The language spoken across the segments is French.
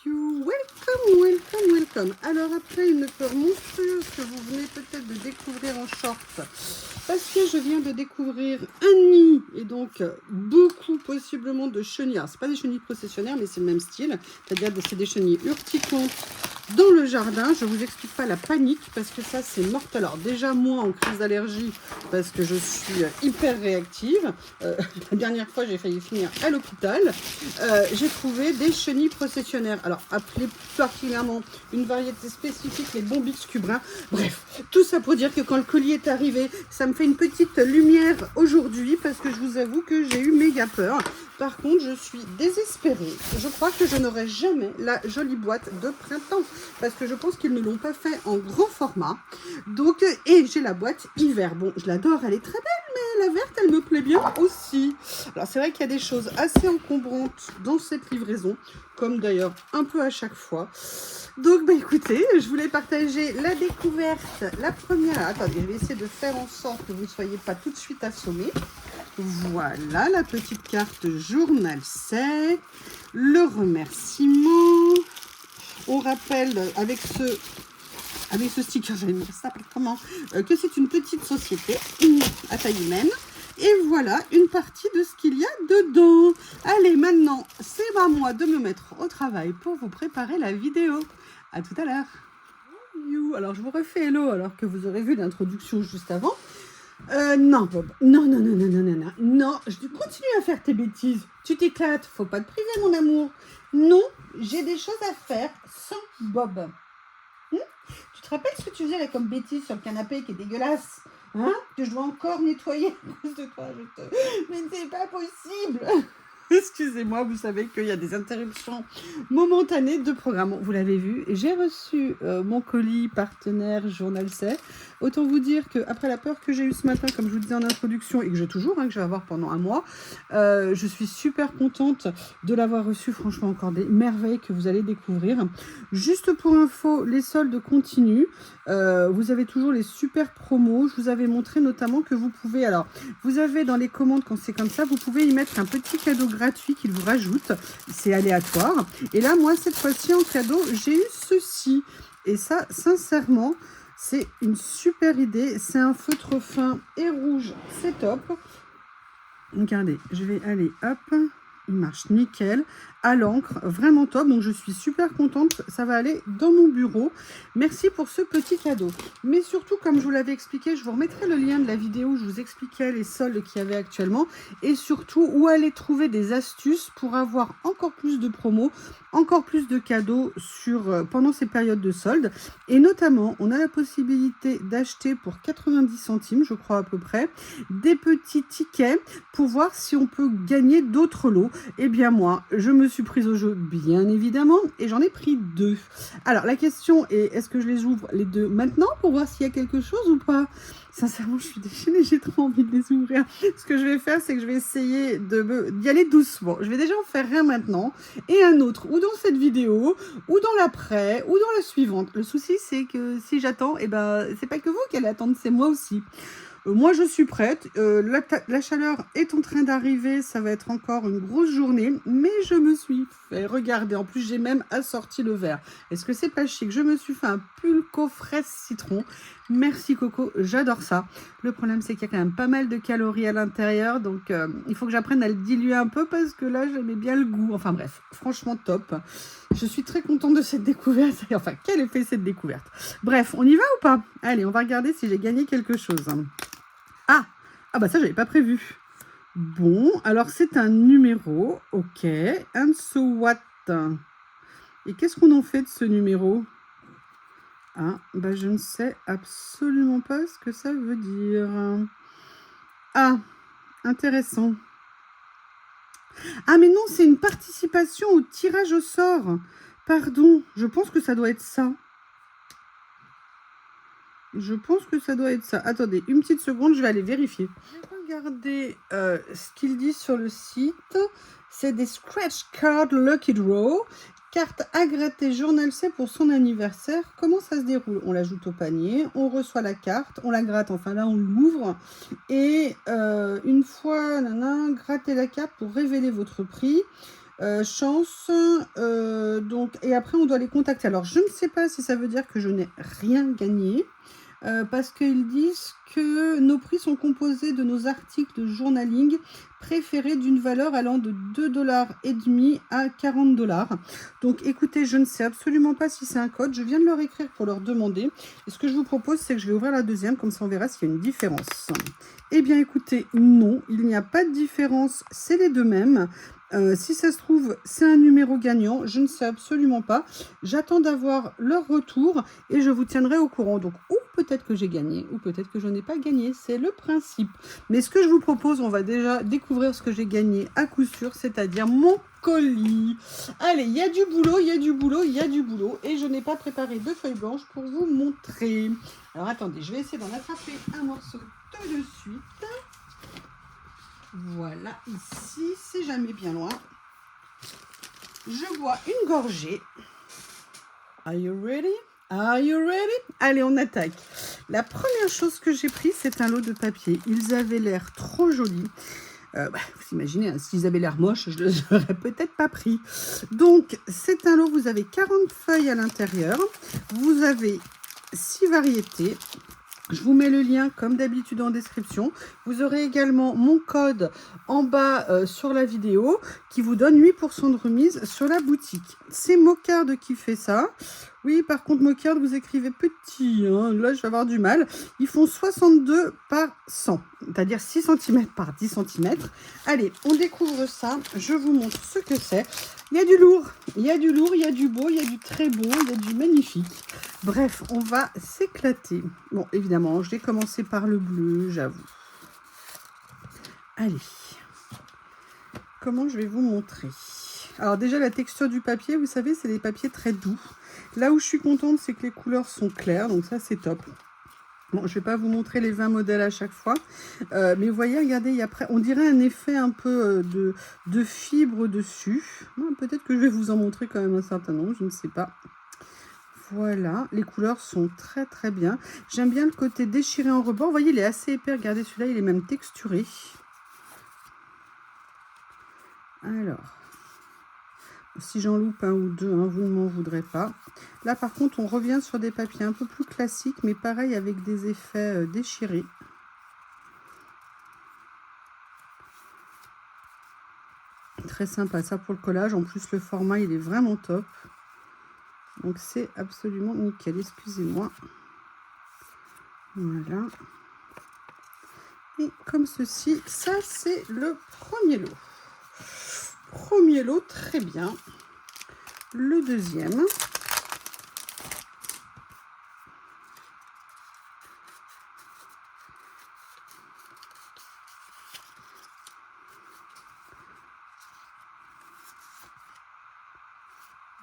you, welcome, welcome, welcome. Alors après une peur monstrueuse que vous venez peut-être de découvrir en short, parce que je viens de découvrir un nid, et donc beaucoup possiblement de chenilles. Alors c'est pas des chenilles processionnaires, mais c'est le même style, c'est-à-dire que c'est des chenilles urticantes dans le jardin. Je vous explique pas la panique, parce que ça c'est mortel. Alors déjà moi en crise d'allergie, parce que je suis hyper réactive. La dernière fois j'ai failli finir à l'hôpital. J'ai trouvé des chenilles processionnaires. Alors appelées plus particulièrement une variété spécifique, les Bombix cubrins. Bref, tout ça pour dire que quand le colis est arrivé, ça me fait une petite lumière aujourd'hui, parce que je vous avoue que j'ai eu méga peur. Par contre, je suis désespérée. Je crois que je n'aurai jamais la jolie boîte de printemps, parce que je pense qu'ils ne l'ont pas fait en grand format. Donc, et j'ai la boîte hiver. Bon, je l'adore, elle est très belle, mais la verte, elle me plaît bien aussi. Alors, c'est vrai qu'il y a des choses assez encombrantes dans cette livraison, comme d'ailleurs un peu à chaque fois. Donc, bah écoutez, je voulais partager la découverte. La première, attendez, je vais essayer de faire en sorte que vous ne soyez pas tout de suite assommés. Voilà, la petite carte journal sec, le remerciement. On rappelle avec ce sticker, j'allais dire ça comment, que c'est une petite société à taille humaine. Et voilà une partie de ce qu'il y a dedans. Allez, maintenant, c'est à moi de me mettre au travail pour vous préparer la vidéo. À tout à l'heure. Alors, je vous refais hello alors que vous aurez vu l'introduction juste avant. Non, Bob. Non, non, non, non, non, non, non. Non, je continue à faire tes bêtises. Tu t'éclates. Faut pas te priver, mon amour. Non, j'ai des choses à faire sans Bob. Tu te rappelles ce que tu faisais là comme bêtise sur le canapé qui est dégueulasse? Hein? Que je dois encore nettoyer à cause de toi. Mais c'est pas possible. Excusez-moi, vous savez qu'il y a des interruptions momentanées de programme. Vous l'avez vu, j'ai reçu mon colis partenaire Journal C. Autant vous dire qu'après la peur que j'ai eue ce matin, comme je vous disais en introduction, et que j'ai toujours, que je vais avoir pendant un mois, je suis super contente de l'avoir reçu. Franchement, encore des merveilles que vous allez découvrir. Juste pour info, les soldes continuent. Vous avez toujours les super promos. Je vous avais montré notamment que vous pouvez, alors, vous avez dans les commandes, quand c'est comme ça, vous pouvez y mettre un petit cadeau gratuit qu'il vous rajoute. C'est aléatoire. Et là, moi, cette fois-ci, en cadeau, j'ai eu ceci. Et ça, sincèrement, c'est une super idée. C'est un feutre fin et rouge. C'est top. Regardez, je vais aller, hop, il marche nickel, à l'encre, vraiment top. Donc je suis super contente, ça va aller dans mon bureau. Merci pour ce petit cadeau. Mais surtout, comme je vous l'avais expliqué, je vous remettrai le lien de la vidéo où je vous expliquais les soldes qu'il y avait actuellement, et surtout où aller trouver des astuces pour avoir encore plus de promos, encore plus de cadeaux pendant ces périodes de soldes. Et notamment, on a la possibilité d'acheter pour 90 centimes, je crois à peu près, des petits tickets pour voir si on peut gagner d'autres lots. Eh bien moi, je me suis prise au jeu, bien évidemment, et j'en ai pris 2. Alors la question est, est-ce que je les ouvre les 2 maintenant pour voir s'il y a quelque chose ou pas? Sincèrement, je suis déchaînée, j'ai trop envie de les ouvrir. Ce que je vais faire, c'est que je vais essayer d'y aller doucement. Je vais déjà en faire un maintenant et un autre, ou dans cette vidéo, ou dans l'après, ou dans la suivante. Le souci, c'est que si j'attends, eh ben, c'est pas que vous qui allez attendre, c'est moi aussi. Moi, je suis prête. La chaleur est en train d'arriver. Ça va être encore une grosse journée. Mais je me suis fait regarder. En plus, j'ai même assorti le verre. Est-ce que c'est pas chic? Je me suis fait un pulco fraise citron. Merci Coco, j'adore ça. Le problème, c'est qu'il y a quand même pas mal de calories à l'intérieur. Donc, il faut que j'apprenne à le diluer un peu parce que là, j'aimais bien le goût. Enfin bref, franchement top. Je suis très contente de cette découverte. Enfin, quel effet cette découverte? Bref, on y va ou pas? Allez, on va regarder si j'ai gagné quelque chose. Ah bah ça, j'avais pas prévu. Bon, alors c'est un numéro. Ok. And so what? Et qu'est-ce qu'on en fait de ce numéro? Ah, bah je ne sais absolument pas ce que ça veut dire. Ah, intéressant. Ah mais non, c'est une participation au tirage au sort. Pardon, je pense que ça doit être ça. Je pense que ça doit être ça. Attendez, une petite seconde, je vais aller vérifier. Je vais regarder ce qu'il dit sur le site. C'est des Scratch Card Lucky Draw. Carte à gratter Journal C pour son anniversaire. Comment ça se déroule? On l'ajoute au panier, on reçoit la carte, on la gratte, enfin là on l'ouvre. Et une fois, grattez la carte pour révéler votre prix. chance, donc, et après on doit les contacter. Alors je ne sais pas si ça veut dire que je n'ai rien gagné, parce qu'ils disent que nos prix sont composés de nos articles de journaling préférés d'une valeur allant de 2,5 $ à 40 $. Donc écoutez, je ne sais absolument pas si c'est un code. Je viens de leur écrire pour leur demander. Et ce que je vous propose, c'est que je vais ouvrir la deuxième, comme ça on verra s'il y a une différence. Eh bien écoutez, non, il n'y a pas de différence, c'est les deux mêmes. Si ça se trouve, c'est un numéro gagnant, je ne sais absolument pas. J'attends d'avoir leur retour et je vous tiendrai au courant. Donc, ou peut-être que j'ai gagné, ou peut-être que je n'ai pas gagné, c'est le principe. Mais ce que je vous propose, on va déjà découvrir ce que j'ai gagné à coup sûr, c'est-à-dire mon colis. Allez, il y a du boulot, il y a du boulot, il y a du boulot. Et je n'ai pas préparé de feuilles blanches pour vous montrer. Alors attendez, je vais essayer d'en attraper un morceau tout de suite. Voilà, ici, c'est jamais bien loin. Je bois une gorgée. Are you ready? Are you ready? Allez, on attaque. La première chose que j'ai pris, c'est un lot de papier. Ils avaient l'air trop jolis. Vous imaginez, hein, s'ils avaient l'air moches, je ne les aurais peut-être pas pris. Donc, c'est un lot, vous avez 40 feuilles à l'intérieur. Vous avez 6 variétés. Je vous mets le lien comme d'habitude en description. Vous aurez également mon code en bas sur la vidéo qui vous donne 8% de remise sur la boutique. C'est Mocard qui fait ça. Oui, par contre, Mocard, vous écrivez petit. Hein. Là, je vais avoir du mal. Ils font 62 par 100, c'est-à-dire 6 cm par 10 cm. Allez, on découvre ça. Je vous montre ce que c'est. Il y a du lourd, il y a du lourd, il y a du beau, il y a du très beau, il y a du magnifique. Bref, on va s'éclater. Bon, évidemment, je vais commencer par le bleu, j'avoue. Allez, comment je vais vous montrer? Alors déjà, la texture du papier, vous savez, c'est des papiers très doux. Là où je suis contente, c'est que les couleurs sont claires, donc ça, c'est top. Bon, je ne vais pas vous montrer les 20 modèles à chaque fois. Mais vous voyez, regardez, il y a on dirait un effet un peu de fibre dessus. Peut-être que je vais vous en montrer quand même un certain nombre, je ne sais pas. Voilà, les couleurs sont très très bien. J'aime bien le côté déchiré en rebord. Vous voyez, il est assez épais. Regardez, celui-là, il est même texturé. Alors, si j'en loupe un ou deux, hein, vous ne m'en voudrez pas. Là, par contre, on revient sur des papiers un peu plus classiques, mais pareil avec des effets déchirés. Très sympa, ça pour le collage. En plus, le format, il est vraiment top. Donc, c'est absolument nickel. Excusez-moi. Voilà. Et comme ceci, ça, c'est le premier lot. Premier lot, très bien. Le deuxième.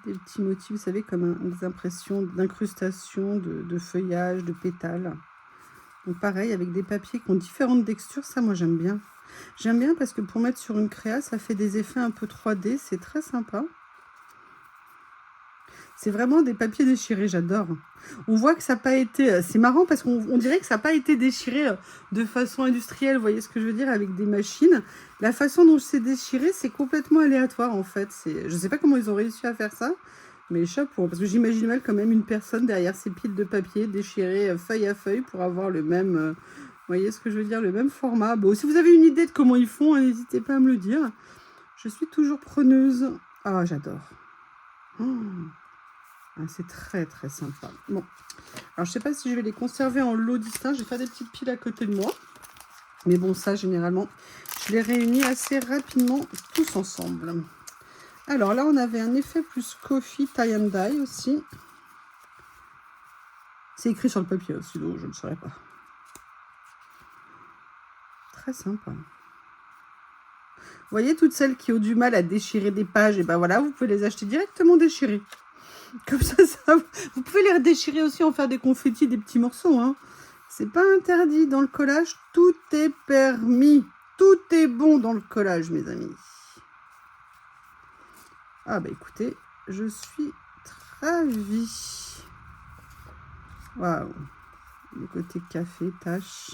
Des petits motifs, vous savez, comme des impressions d'incrustation, de feuillage, de pétales. Donc pareil, avec des papiers qui ont différentes textures, ça moi j'aime bien. J'aime bien parce que pour mettre sur une créa, ça fait des effets un peu 3D, c'est très sympa. C'est vraiment des papiers déchirés, j'adore. On voit que ça n'a pas été... C'est marrant parce qu'on dirait que ça n'a pas été déchiré de façon industrielle, vous voyez ce que je veux dire, avec des machines. La façon dont c'est déchiré, c'est complètement aléatoire en fait. Je ne sais pas comment ils ont réussi à faire ça, mais chapeau. Parce que j'imagine mal quand même une personne derrière ces piles de papier déchirées feuille à feuille pour avoir le même... vous voyez ce que je veux dire, le même format. Bon, si vous avez une idée de comment ils font, n'hésitez pas à me le dire. Je suis toujours preneuse. Ah, j'adore. Oh. C'est très très sympa. Bon, alors je sais pas si je vais les conserver en lot distinct. Je vais faire des petites piles à côté de moi. Mais bon, ça généralement, je les réunis assez rapidement tous ensemble. Alors là, on avait un effet plus coffee tie and dye aussi. C'est écrit sur le papier aussi, donc je ne saurais pas. Très sympa. Vous voyez, toutes celles qui ont du mal à déchirer des pages, et ben voilà, vous pouvez les acheter directement déchirées. Comme ça, vous pouvez les redéchirer aussi, en faire des confettis, des petits morceaux. Hein. C'est pas interdit dans le collage, tout est permis. Tout est bon dans le collage, mes amis. Ah bah écoutez, je suis ravie. Waouh. Le côté café, tache.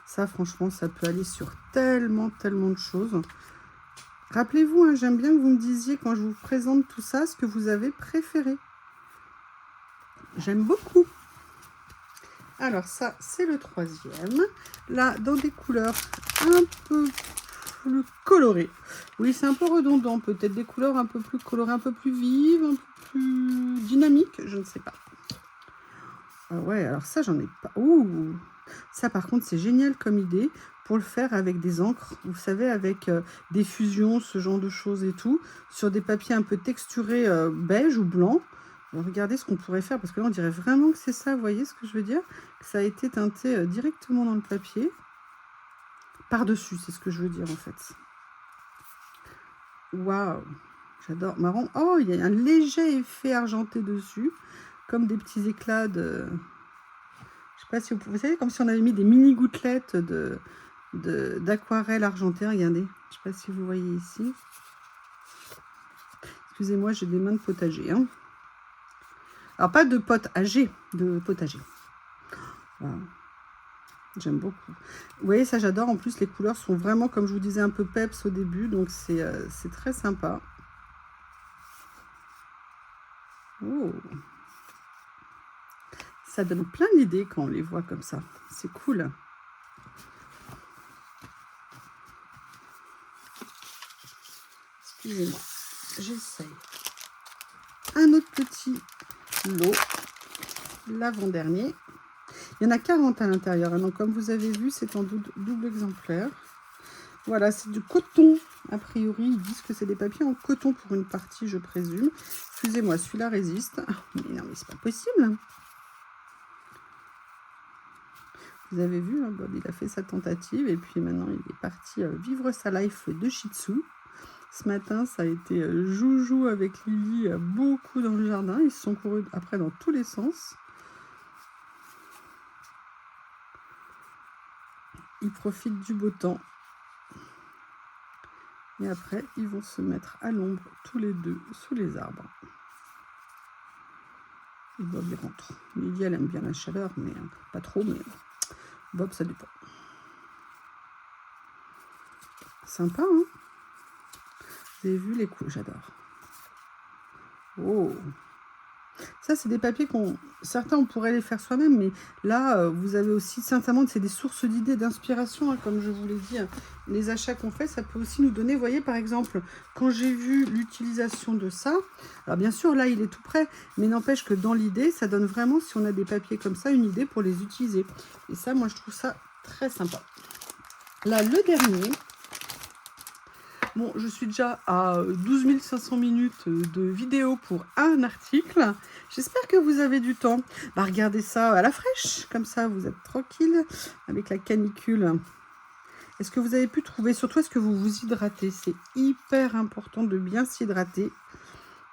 Ça, franchement, ça peut aller sur tellement de choses. Rappelez-vous, hein, j'aime bien que vous me disiez quand je vous présente tout ça, ce que vous avez préféré. J'aime beaucoup. Alors ça, c'est le troisième. Là, dans des couleurs un peu plus colorées. Oui, c'est un peu redondant. Peut-être des couleurs un peu plus colorées, un peu plus vives, un peu plus dynamiques. Je ne sais pas. Ah ouais, alors ça, j'en ai pas. Ouh, ça, par contre, c'est génial comme idée pour le faire avec des encres. Vous savez, avec des fusions, ce genre de choses et tout. Sur des papiers un peu texturés beige ou blanc. Regardez ce qu'on pourrait faire, parce que là, on dirait vraiment que c'est ça, vous voyez ce que je veux dire? Que ça a été teinté directement dans le papier. Par-dessus, c'est ce que je veux dire, en fait. Waouh! J'adore. Marron. Oh, il y a un léger effet argenté dessus, comme des petits éclats de... Je sais pas si vous savez, comme si on avait mis des mini gouttelettes d'aquarelle argentée, regardez. Je sais pas si vous voyez ici. Excusez-moi, j'ai des mains de potager, hein. Alors, pas de potager, de potager. Wow. J'aime beaucoup. Vous voyez, ça, j'adore. En plus, les couleurs sont vraiment, comme je vous disais, un peu peps au début. Donc, c'est très sympa. Oh. Ça donne plein d'idées quand on les voit comme ça. C'est cool. Excusez-moi. J'essaye. Un autre petit lot. L'avant-dernier. Il y en a 40 à l'intérieur. Donc, comme vous avez vu, c'est en double exemplaire. Voilà, c'est du coton. A priori, ils disent que c'est des papiers en coton pour une partie, je présume. Excusez-moi, celui-là résiste. Mais non, mais c'est pas possible. Vous avez vu, hein, Bob, il a fait sa tentative. Et puis maintenant, il est parti vivre sa life de Shih Tzu. Ce matin, ça a été joujou avec Lily, beaucoup dans le jardin. Ils se sont courus après dans tous les sens. Ils profitent du beau temps. Et après, ils vont se mettre à l'ombre, tous les deux, sous les arbres. Et Bob, il rentre. Lily, elle aime bien la chaleur, mais pas trop, mais Bob, ça dépend. Sympa, hein? Vous avez vu les coups, j'adore. Oh! Ça, c'est des papiers certains, on pourrait les faire soi-même, mais là, vous avez aussi, sincèrement, c'est des sources d'idées, d'inspiration, hein, comme je vous l'ai dit. Hein. Les achats qu'on fait, ça peut aussi nous donner, vous voyez, par exemple, quand j'ai vu l'utilisation de ça, alors bien sûr, là, il est tout prêt, mais n'empêche que dans l'idée, ça donne vraiment, si on a des papiers comme ça, une idée pour les utiliser. Et ça, moi, je trouve ça très sympa. Là, le dernier... Bon, je suis déjà à 12 500 minutes de vidéo pour un article. J'espère que vous avez du temps. Bah, regardez ça à la fraîche, comme ça vous êtes tranquille avec la canicule. Est-ce que vous avez pu trouver, surtout est-ce que vous vous hydratez? C'est hyper important de bien s'hydrater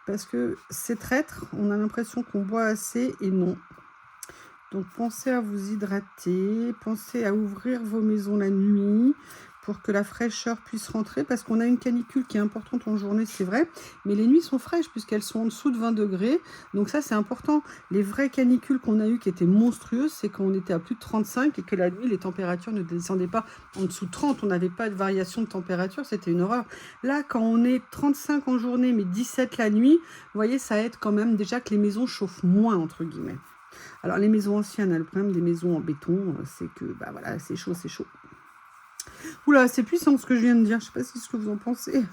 parce que c'est traître, on a l'impression qu'on boit assez et non. Donc pensez à vous hydrater, pensez à ouvrir vos maisons la nuit pour que la fraîcheur puisse rentrer, parce qu'on a une canicule qui est importante en journée, c'est vrai, mais les nuits sont fraîches puisqu'elles sont en dessous de 20 degrés, donc ça c'est important. Les vraies canicules qu'on a eues qui étaient monstrueuses, c'est quand on était à plus de 35 et que la nuit les températures ne descendaient pas en dessous de 30, on n'avait pas de variation de température, c'était une horreur. Là, quand on est 35 en journée mais 17 la nuit, vous voyez, ça aide quand même déjà que les maisons chauffent moins, entre guillemets. Alors les maisons anciennes, le problème des maisons en béton, c'est que bah voilà, c'est chaud, c'est chaud. Oula, c'est puissant ce que je viens de dire, je ne sais pas si ce que vous en pensez.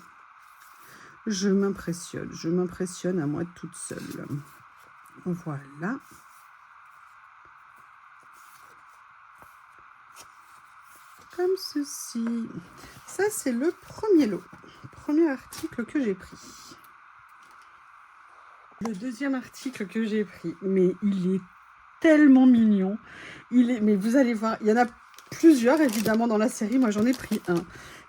Je m'impressionne à moi toute seule. Voilà. Comme ceci. Ça, c'est le premier lot, premier article que j'ai pris. Le deuxième article que j'ai pris, mais il est tellement mignon. Mais vous allez voir, il y en a plusieurs évidemment dans la série. Moi, j'en ai pris un.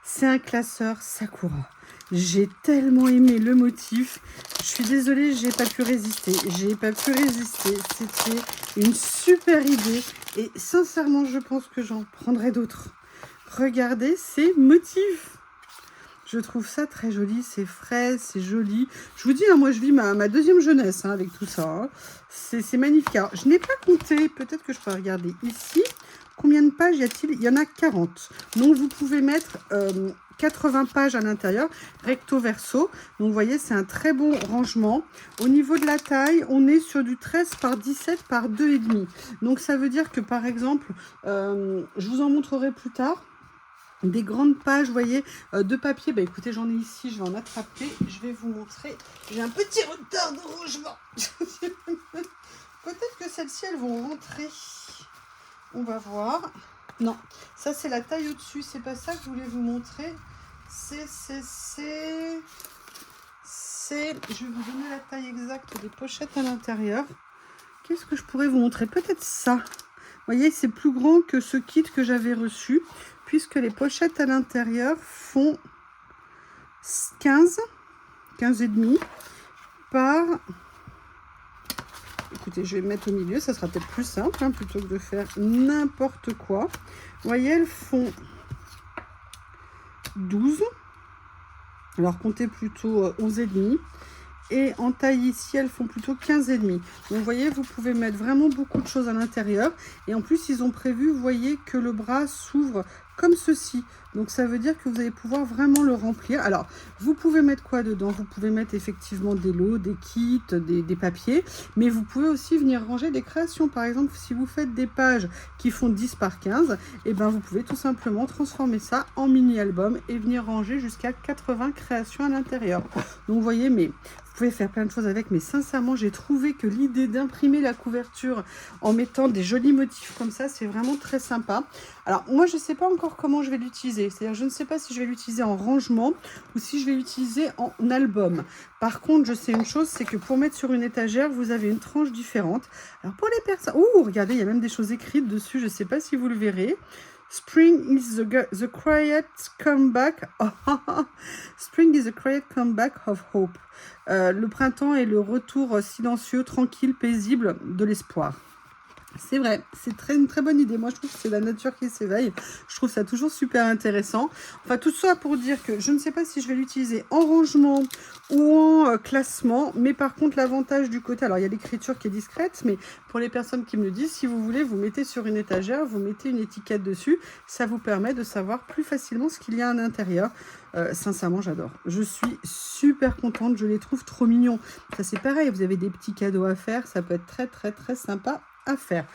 C'est un classeur Sakura. J'ai tellement aimé le motif. Je suis désolée, j'ai pas pu résister. C'était une super idée. Et sincèrement, je pense que j'en prendrai d'autres. Regardez ces motifs. Je trouve ça très joli, c'est frais, c'est joli. Je vous dis, hein, moi je vis ma deuxième jeunesse hein, avec tout ça. Hein. C'est magnifique. Alors, je n'ai pas compté, peut-être que je peux regarder ici. Combien de pages y a-t-il? Il y en a 40. Donc vous pouvez mettre 80 pages à l'intérieur, recto verso. Donc vous voyez, c'est un très bon rangement. Au niveau de la taille, on est sur du 13 par 17 par 2,5. Donc ça veut dire que par exemple, je vous en montrerai plus tard, des grandes pages, vous voyez, de papier. Bah écoutez, j'en ai ici, je vais en attraper. Je vais vous montrer. J'ai un petit retard de rangement. Peut-être que celles-ci, elles vont rentrer. On va voir. Non, ça c'est la taille au-dessus. C'est pas ça que je voulais vous montrer. Je vais vous donner la taille exacte des pochettes à l'intérieur. Qu'est-ce que je pourrais vous montrer? Peut-être ça. Vous voyez, c'est plus grand que ce kit que j'avais reçu, puisque les pochettes à l'intérieur font 15 et demi par... Écoutez, je vais me mettre au milieu, ça sera peut-être plus simple, hein, plutôt que de faire n'importe quoi. Vous voyez, elles font 12. Alors, comptez plutôt 11 et demi. Et en taille ici, elles font plutôt 15 et demi. Donc, vous voyez, vous pouvez mettre vraiment beaucoup de choses à l'intérieur. Et en plus, ils ont prévu, vous voyez, que le bras s'ouvre comme ceci. Donc, ça veut dire que vous allez pouvoir vraiment le remplir. Alors, vous pouvez mettre quoi dedans? Vous pouvez mettre effectivement des lots, des kits, des papiers. Mais vous pouvez aussi venir ranger des créations. Par exemple, si vous faites des pages qui font 10 par 15, et ben vous pouvez tout simplement transformer ça en mini-album et venir ranger jusqu'à 80 créations à l'intérieur. Donc, vous voyez, mais... Vous pouvez faire plein de choses avec, mais sincèrement, j'ai trouvé que l'idée d'imprimer la couverture en mettant des jolis motifs comme ça, c'est vraiment très sympa. Alors, moi, je ne sais pas encore comment je vais l'utiliser. C'est-à-dire, je ne sais pas si je vais l'utiliser en rangement ou si je vais l'utiliser en album. Par contre, je sais une chose, c'est que pour mettre sur une étagère, vous avez une tranche différente. Alors, pour les personnes... Oh, regardez, il y a même des choses écrites dessus. Je ne sais pas si vous le verrez. Spring is the quiet comeback. Spring is the quiet comeback of hope. Le printemps est le retour silencieux, tranquille, paisible de l'espoir. C'est vrai, c'est une très bonne idée. Moi, je trouve que c'est la nature qui s'éveille. Je trouve ça toujours super intéressant. Enfin, tout ça pour dire que je ne sais pas si je vais l'utiliser en rangement ou en classement. Mais par contre, l'avantage du côté... Alors, il y a l'écriture qui est discrète, mais pour les personnes qui me le disent, si vous voulez, vous mettez sur une étagère, vous mettez une étiquette dessus. Ça vous permet de savoir plus facilement ce qu'il y a à l'intérieur. Sincèrement, j'adore. Je suis super contente. Je les trouve trop mignons. Ça, c'est pareil. Vous avez des petits cadeaux à faire. Ça peut être très, très, très sympa à faire.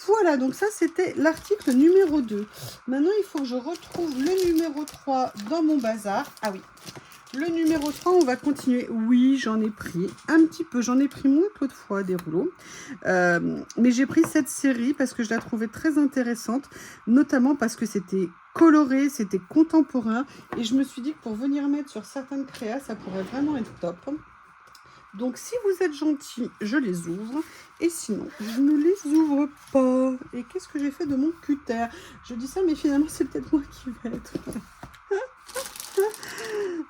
Voilà, donc ça c'était l'article numéro 2. Maintenant il faut que je retrouve le numéro 3 dans mon bazar. Ah oui, le numéro 3, on va continuer. Oui, j'en ai pris un petit peu, j'en ai pris moins que l'autre fois des rouleaux, mais j'ai pris cette série parce que je la trouvais très intéressante, notamment parce que c'était coloré, c'était contemporain, et je me suis dit que pour venir mettre sur certaines créas, ça pourrait vraiment être top. Donc, si vous êtes gentil, je les ouvre. Et sinon, je ne les ouvre pas. Et qu'est-ce que j'ai fait de mon cutter? Je dis ça, mais finalement, c'est peut-être moi qui vais être...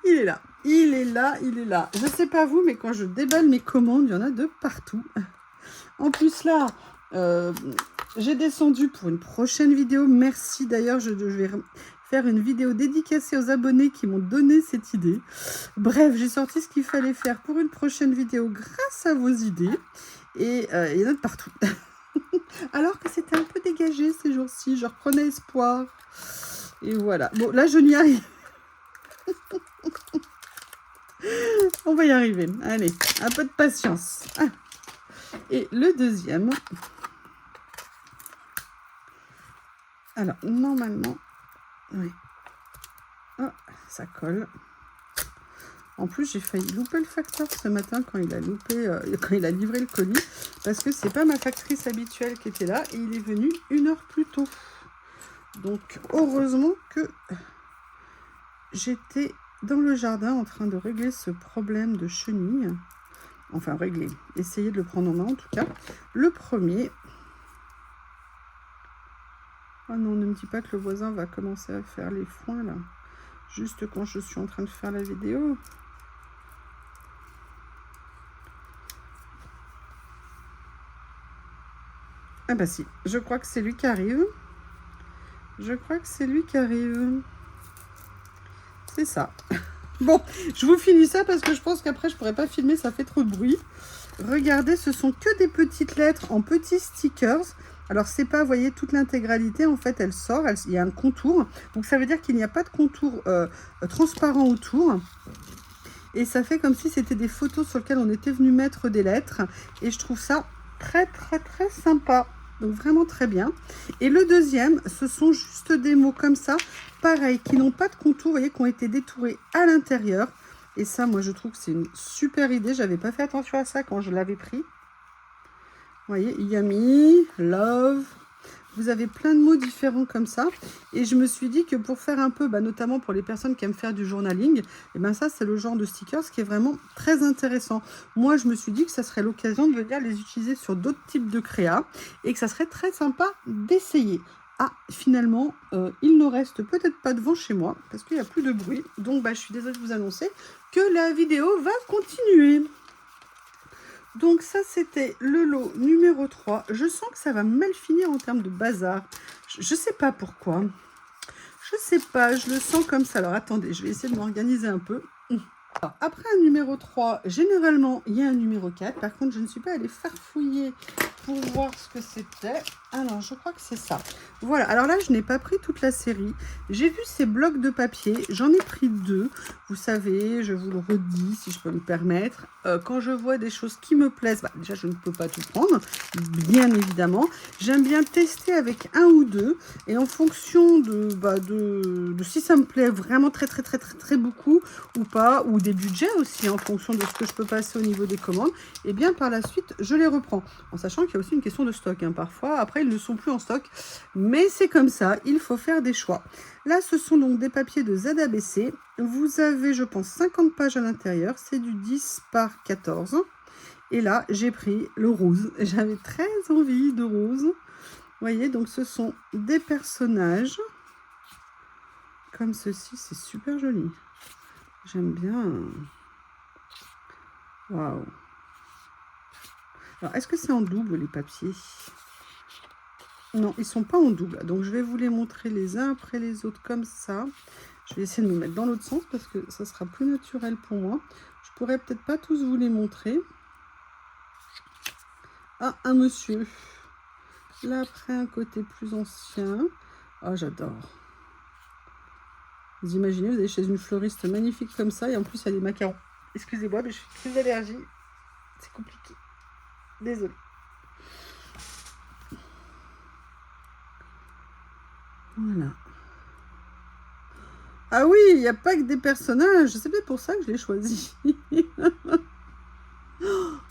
Il est là. Il est là, il est là. Je ne sais pas vous, mais quand je déballe mes commandes, il y en a de partout. En plus, là, j'ai descendu pour une prochaine vidéo. Merci. D'ailleurs, je vais... faire une vidéo dédicacée aux abonnés qui m'ont donné cette idée. Bref, j'ai sorti ce qu'il fallait faire pour une prochaine vidéo grâce à vos idées. Et il y en a de partout. Alors que c'était un peu dégagé ces jours-ci. Je reprenais espoir. Et voilà. Bon, là, je n'y arrive. On va y arriver. Allez, un peu de patience. Et le deuxième. Alors, normalement... Oui. Oh, ça colle. En plus, j'ai failli louper le facteur ce matin quand il a livré le colis, parce que c'est pas ma factrice habituelle qui était là et il est venu 1 heure plus tôt. Donc, heureusement que j'étais dans le jardin en train de régler ce problème de chenille. Enfin, régler. Essayer de le prendre en main en tout cas. Le premier... Oh non, ne me dis pas que le voisin va commencer à faire les foins, là. Juste quand je suis en train de faire la vidéo. Ah bah si, je crois que c'est lui qui arrive. Je crois que c'est lui qui arrive. C'est ça. Bon, je vous finis ça parce que je pense qu'après, je pourrais pas filmer, ça fait trop de bruit. Regardez, ce sont que des petites lettres en petits stickers. Alors, c'est pas, vous voyez, toute l'intégralité, en fait, elle sort, il y a un contour. Donc, ça veut dire qu'il n'y a pas de contour transparent autour. Et ça fait comme si c'était des photos sur lesquelles on était venu mettre des lettres. Et je trouve ça très, très, très sympa. Donc, vraiment très bien. Et le deuxième, ce sont juste des mots comme ça, pareil, qui n'ont pas de contour, vous voyez, qui ont été détourés à l'intérieur. Et ça, moi, je trouve que c'est une super idée. J'avais pas fait attention à ça quand je l'avais pris. Vous voyez, yummy, love. Vous avez plein de mots différents comme ça. Et je me suis dit que pour faire un peu, notamment pour les personnes qui aiment faire du journaling, et ben ça, c'est le genre de stickers qui est vraiment très intéressant. Moi, je me suis dit que ça serait l'occasion de venir les utiliser sur d'autres types de créas et que ça serait très sympa d'essayer. Ah, finalement, il ne reste peut-être pas devant chez moi parce qu'il n'y a plus de bruit. Donc, je suis désolée de vous annoncer que la vidéo va continuer. Donc ça, c'était le lot numéro 3. Je sens que ça va mal finir en termes de bazar. Je sais pas pourquoi. Je sais pas, je le sens comme ça. Alors attendez, je vais essayer de m'organiser un peu. Alors, après un numéro 3, généralement, il y a un numéro 4. Par contre, je ne suis pas allée farfouiller pour voir ce que c'était. Alors, je crois que c'est ça. Voilà, alors là, je n'ai pas pris toute la série. J'ai vu ces blocs de papier. J'en ai pris 2. Vous savez, je vous le redis, si je peux me permettre. Quand je vois des choses qui me plaisent, déjà, je ne peux pas tout prendre, bien évidemment. J'aime bien tester avec 1 ou 2. Et en fonction de si ça me plaît vraiment très beaucoup ou pas, ou des budgets aussi, en fonction de ce que je peux passer au niveau des commandes, et bien par la suite, je les reprends. En sachant qu'il y a aussi une question de stock. Parfois, après, ils ne sont plus en stock. Mais c'est comme ça, il faut faire des choix. Là, ce sont donc des papiers de ZABC. Vous avez, je pense, 50 pages à l'intérieur. C'est du 10 par 14. Et là, j'ai pris le rose. J'avais très envie de rose. Vous voyez, donc ce sont des personnages. Comme ceci, c'est super joli. J'aime bien. Waouh. Alors, est-ce que c'est en double, les papiers? Non, ils ne sont pas en double. Donc, je vais vous les montrer les uns après les autres comme ça. Je vais essayer de me mettre dans l'autre sens parce que ça sera plus naturel pour moi. Je pourrais peut-être pas tous vous les montrer. Ah, un monsieur. Là, après, un côté plus ancien. Ah, j'adore. Vous imaginez, vous allez chez une fleuriste magnifique comme ça et en plus, il y a des macarons. Excusez-moi, mais je suis très allergique. C'est compliqué. Désolée. Voilà. Ah oui, il n'y a pas que des personnages. C'est peut-être pour ça que je l'ai choisi.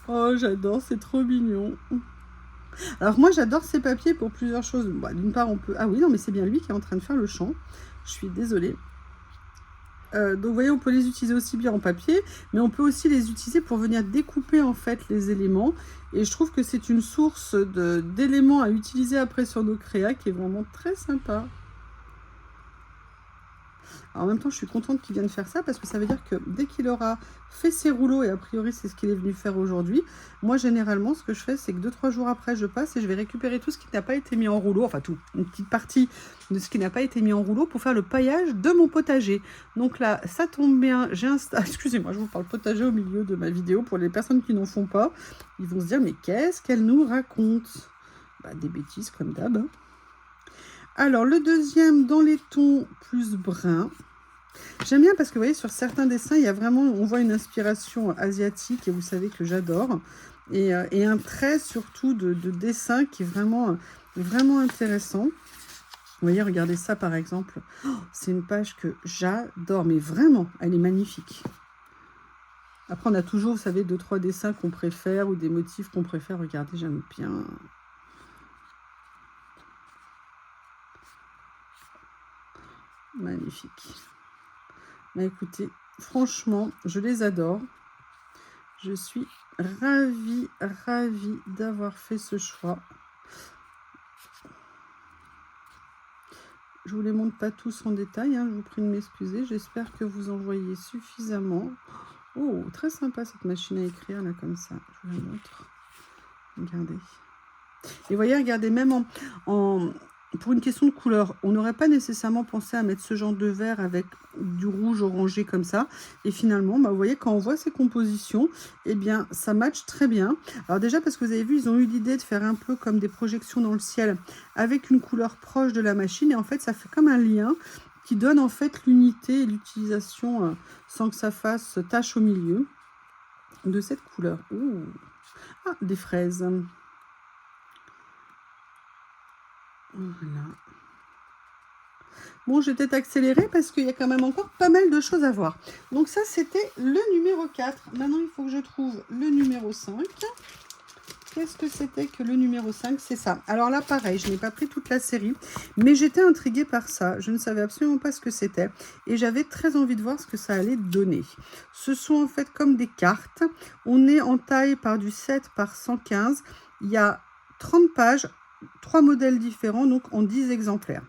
Oh, j'adore, c'est trop mignon. Alors moi, j'adore ces papiers pour plusieurs choses. D'une part, on peut... Ah oui, non, mais c'est bien lui qui est en train de faire le chant. Je suis désolée. Donc, vous voyez, on peut les utiliser aussi bien en papier, mais on peut aussi les utiliser pour venir découper, en fait, les éléments. Et je trouve que c'est une source d'éléments à utiliser après sur nos créas qui est vraiment très sympa. Alors, en même temps, je suis contente qu'il vienne faire ça parce que ça veut dire que dès qu'il aura fait ses rouleaux, et a priori, c'est ce qu'il est venu faire aujourd'hui, moi, généralement, ce que je fais, c'est que 2-3 jours après, je passe et je vais récupérer tout ce qui n'a pas été mis en rouleau, enfin tout, une petite partie de ce qui n'a pas été mis en rouleau pour faire le paillage de mon potager. Donc là, ça tombe bien, j'ai installé... Excusez-moi, je vous parle potager au milieu de ma vidéo. Pour les personnes qui n'en font pas, ils vont se dire, mais qu'est-ce qu'elle nous raconte? Des bêtises comme d'hab. Alors, le deuxième, dans les tons plus bruns. J'aime bien parce que, vous voyez, sur certains dessins, il y a vraiment, on voit une inspiration asiatique, et vous savez que j'adore. Et un trait, surtout, de dessin qui est vraiment, vraiment intéressant. Vous voyez, regardez ça, par exemple. Oh, c'est une page que j'adore, mais vraiment, elle est magnifique. Après, on a toujours, vous savez, 2-3 dessins qu'on préfère ou des motifs qu'on préfère. Regardez, j'aime bien... Magnifique. Écoutez, franchement, je les adore. Je suis ravie d'avoir fait ce choix. Je ne vous les montre pas tous en détail, je vous prie de m'excuser. J'espère que vous en voyez suffisamment. Oh, très sympa cette machine à écrire, là, comme ça. Je vous la montre. Regardez. Et voyez, regardez, même pour une question de couleur, on n'aurait pas nécessairement pensé à mettre ce genre de vert avec du rouge orangé comme ça. Et finalement, bah, vous voyez, quand on voit ces compositions, eh bien, ça match très bien. Alors déjà, parce que vous avez vu, ils ont eu l'idée de faire un peu comme des projections dans le ciel avec une couleur proche de la machine. Et en fait, ça fait comme un lien qui donne en fait l'unité et l'utilisation sans que ça fasse tache au milieu de cette couleur. Ouh. Ah, des fraises. Voilà. Bon, je vais peut-être accélérer parce qu'il y a quand même encore pas mal de choses à voir. Donc ça, c'était le numéro 4. Maintenant, il faut que je trouve le numéro 5. Qu'est-ce que c'était que le numéro 5? C'est ça. Alors là, pareil, je n'ai pas pris toute la série, mais j'étais intriguée par ça. Je ne savais absolument pas ce que c'était et j'avais très envie de voir ce que ça allait donner. Ce sont en fait comme des cartes. On est en taille par du 7 par 115. Il y a 30 pages, 3 modèles différents, donc en 10 exemplaires.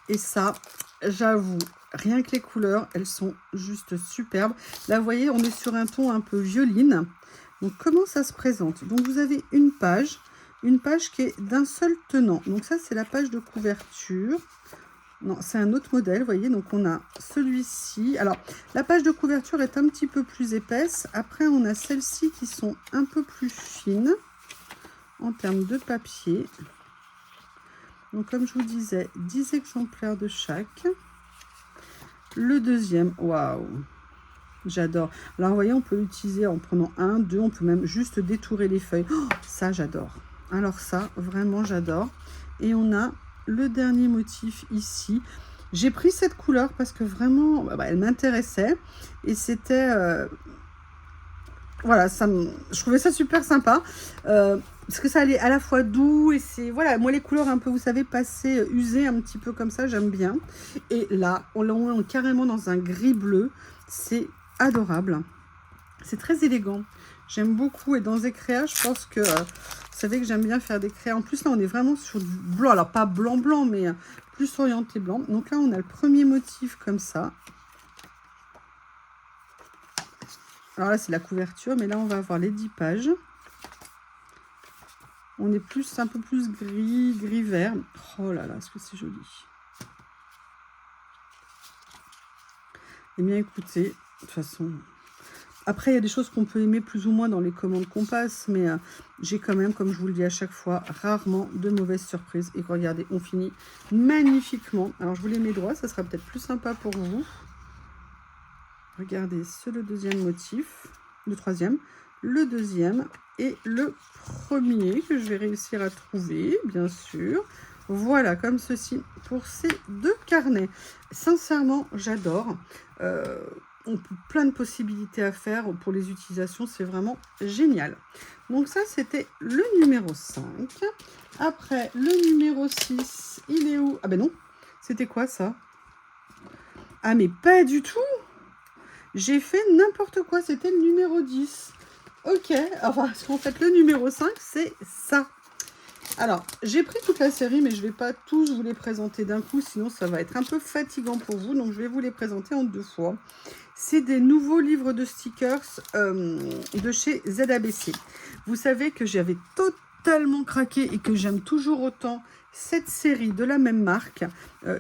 Et ça, j'avoue, rien que les couleurs, elles sont juste superbes. Là, vous voyez, on est sur un ton un peu violine. Donc, comment ça se présente? Donc, vous avez une page qui est d'un seul tenant. Donc, ça, c'est la page de couverture. Non, c'est un autre modèle, vous voyez. Donc, on a celui-ci. Alors, la page de couverture est un petit peu plus épaisse. Après, on a celles-ci qui sont un peu plus fines en termes de papier. Donc, comme je vous disais, 10 exemplaires de chaque. Le deuxième, waouh, j'adore. Alors, vous voyez, on peut l'utiliser en prenant un, deux, on peut même juste détourer les feuilles. Oh, ça, j'adore. Alors ça, vraiment, j'adore. Et on a le dernier motif ici. J'ai pris cette couleur parce que vraiment, elle m'intéressait. Et c'était... voilà, je trouvais ça super sympa. Parce que ça allait à la fois doux et c'est... Voilà, moi les couleurs un peu, vous savez, passées, usées un petit peu comme ça, j'aime bien. Et là, on est carrément dans un gris bleu. C'est adorable. C'est très élégant. J'aime beaucoup. Et dans des créas, je pense que... vous savez que j'aime bien faire des créas. En plus, là, on est vraiment sur du blanc. Alors, pas blanc-blanc, mais plus orienté blanc. Donc là, on a le premier motif comme ça. Alors là, c'est la couverture. Mais là, on va avoir les 10 pages. On est plus, un peu plus gris-vert. Oh là là, est-ce que c'est joli. Eh bien, écoutez, de toute façon... Après, il y a des choses qu'on peut aimer plus ou moins dans les commandes qu'on passe, mais j'ai quand même, comme je vous le dis à chaque fois, rarement de mauvaises surprises. Et regardez, on finit magnifiquement. Alors, je vous les mets droit, ça sera peut-être plus sympa pour vous. Regardez, c'est le deuxième motif, le troisième, le deuxième et le premier que je vais réussir à trouver, bien sûr. Voilà, comme ceci pour ces deux carnets. Sincèrement, j'adore. Plein de possibilités à faire pour les utilisations, c'est vraiment génial. Donc ça, c'était le numéro 5. Après, le numéro 6, il est où? Ah ben non, c'était quoi ça? Ah mais pas du tout. J'ai fait n'importe quoi, c'était le numéro 10. Ok, enfin, parce qu'en fait, le numéro 5, c'est ça. Alors, j'ai pris toute la série, mais je ne vais pas tous vous les présenter d'un coup, sinon ça va être un peu fatigant pour vous. Donc, je vais vous les présenter en 2 fois. C'est des nouveaux livres de stickers de chez ZABC. Vous savez que j'avais totalement craqué et que j'aime toujours autant cette série de la même marque.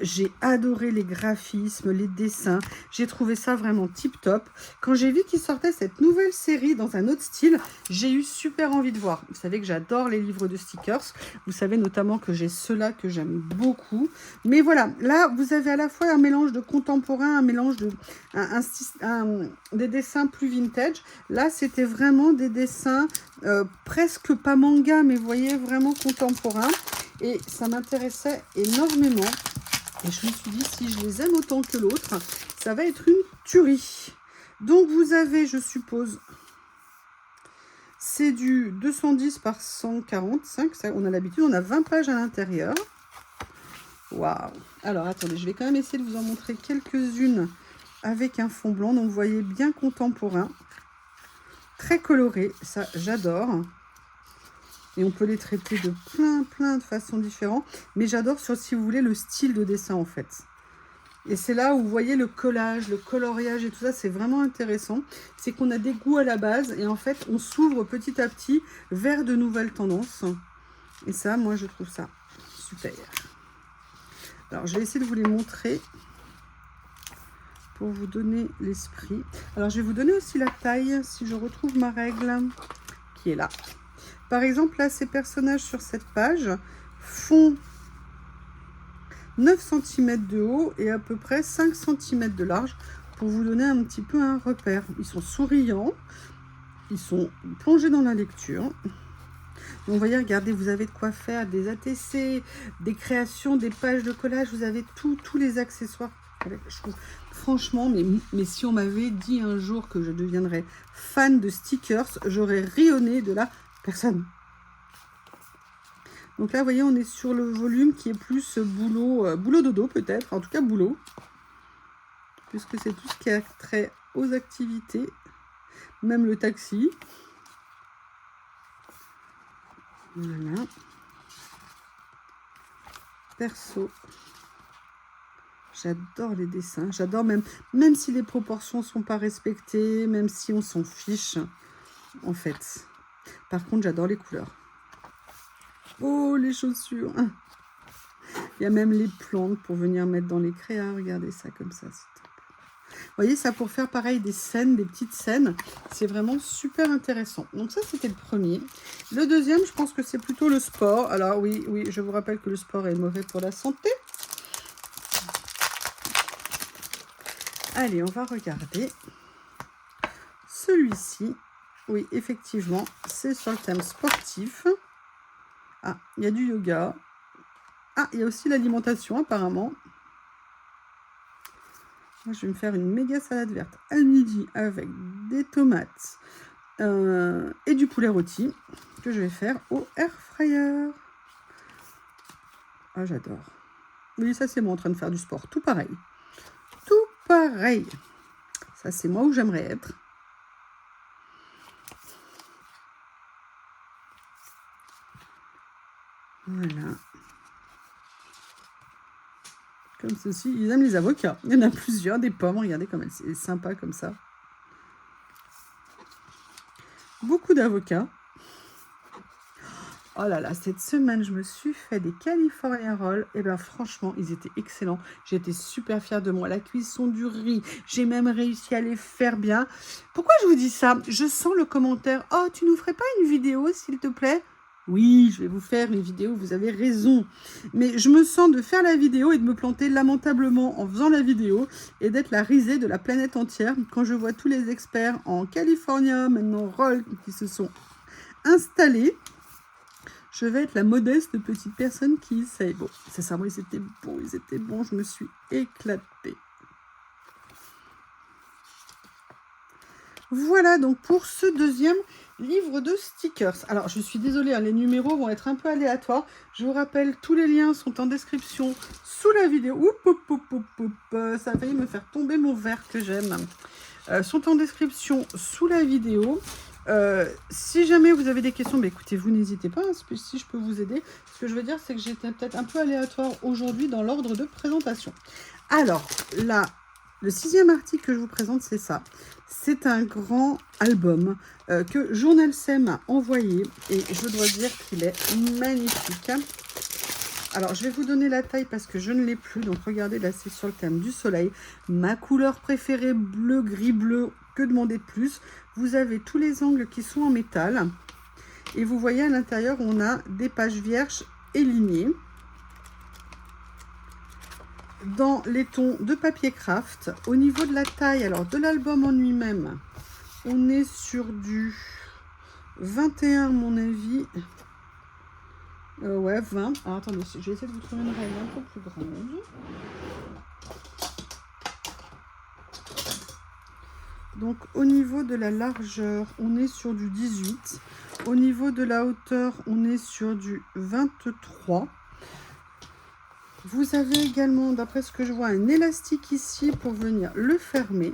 J'ai adoré les graphismes, les dessins. J'ai trouvé ça vraiment tip top. Quand j'ai vu qu'ils sortaient cette nouvelle série dans un autre style, j'ai eu super envie de voir. Vous savez que j'adore les livres de stickers. Vous savez notamment que j'ai ceux-là que j'aime beaucoup. Mais voilà, là, vous avez à la fois un mélange de contemporain, un mélange de des dessins plus vintage. Là, c'était vraiment des dessins presque pas manga, mais vous voyez, vraiment contemporains. Et ça m'intéressait énormément. Et je me suis dit, si je les aime autant que l'autre, ça va être une tuerie. Donc, vous avez, je suppose, c'est du 210 par 145. Ça, on a l'habitude, on a 20 pages à l'intérieur. Waouh! Alors, attendez, je vais quand même essayer de vous en montrer quelques-unes avec un fond blanc. Donc, vous voyez, bien contemporain. Très coloré. Ça, j'adore. Et on peut les traiter de plein de façons différentes. Mais j'adore, si vous voulez, le style de dessin, en fait. Et c'est là où vous voyez le collage, le coloriage et tout ça, c'est vraiment intéressant. C'est qu'on a des goûts à la base et en fait, on s'ouvre petit à petit vers de nouvelles tendances. Et ça, moi, je trouve ça super. Alors, je vais essayer de vous les montrer pour vous donner l'esprit. Alors, je vais vous donner aussi la taille, si je retrouve ma règle qui est là. Par exemple, là, ces personnages sur cette page font 9 cm de haut et à peu près 5 cm de large pour vous donner un petit peu un repère. Ils sont souriants, ils sont plongés dans la lecture. Donc, vous voyez, regardez, vous avez de quoi faire, des ATC, des créations, des pages de collage, vous avez tous les accessoires. Je trouve, franchement, mais si on m'avait dit un jour que je deviendrais fan de stickers, j'aurais rayonné de la personne. Donc là, vous voyez, on est sur le volume qui est plus boulot dodo peut-être, en tout cas boulot, puisque c'est tout ce qui a trait aux activités, même le taxi. Voilà. Perso. J'adore les dessins, j'adore même si les proportions ne sont pas respectées, même si on s'en fiche, en fait. Par contre, j'adore les couleurs. Oh, les chaussures. Il y a même les plantes pour venir mettre dans les créas. Regardez ça comme ça, c'est top. Vous voyez, ça pour faire pareil des scènes, des petites scènes. C'est vraiment super intéressant. Donc ça, c'était le premier. Le deuxième, je pense que c'est plutôt le sport. Alors oui, je vous rappelle que le sport est mauvais pour la santé. Allez, on va regarder. Celui-ci, oui, effectivement, c'est sur le thème sportif. Ah, il y a du yoga. Ah, il y a aussi l'alimentation, apparemment. Moi, je vais me faire une méga salade verte à midi avec des tomates et du poulet rôti que je vais faire au air fryer. Ah, j'adore. Oui, ça, c'est moi en train de faire du sport. Tout pareil. Tout pareil. Ça, c'est moi où j'aimerais être. Voilà. Comme ceci. Ils aiment les avocats. Il y en a plusieurs. Des pommes. Regardez comme elle est sympa comme ça. Beaucoup d'avocats. Oh là là, cette semaine, je me suis fait des California Rolls. Et bien franchement, ils étaient excellents. J'étais super fière de moi. La cuisson du riz, j'ai même réussi à les faire bien. Pourquoi je vous dis ça? Je sens le commentaire. Oh, tu nous ferais pas une vidéo, s'il te plaît? Oui, je vais vous faire une vidéo, vous avez raison. Mais je me sens de faire la vidéo et de me planter lamentablement en faisant la vidéo et d'être la risée de la planète entière quand je vois tous les experts en California, maintenant Roll, qui se sont installés. Je vais être la modeste petite personne qui essaye. Bon, c'est ça, moi, ils étaient bons, je me suis éclatée. Voilà donc pour ce deuxième livre de stickers. Alors, je suis désolée, hein, les numéros vont être un peu aléatoires. Je vous rappelle, tous les liens sont en description sous la vidéo. Ça a failli me faire tomber mon verre que j'aime. Sont en description sous la vidéo. Si jamais vous avez des questions, bah écoutez, vous n'hésitez pas, hein, si je peux vous aider. Ce que je veux dire, c'est que j'étais peut-être un peu aléatoire aujourd'hui dans l'ordre de présentation. Alors, là, le 6e article que je vous présente, c'est ça. C'est un grand album que Journal C m'a envoyé et je dois dire qu'il est magnifique. Alors, je vais vous donner la taille parce que je ne l'ai plus. Donc, regardez, là, c'est sur le thème du soleil. Ma couleur préférée, bleu, gris, bleu. Que demander de plus? Vous avez tous les angles qui sont en métal. Et vous voyez, à l'intérieur, on a des pages vierges et lignées. Dans les tons de papier craft. Au niveau de la taille, alors, de l'album en lui-même, on est sur du 21, à mon avis. Ouais, 20. Alors, attendez, je vais essayer de vous trouver une règle un peu plus grande. Donc, au niveau de la largeur, on est sur du 18. Au niveau de la hauteur, on est sur du 23. Vous avez également, d'après ce que je vois, un élastique ici pour venir le fermer.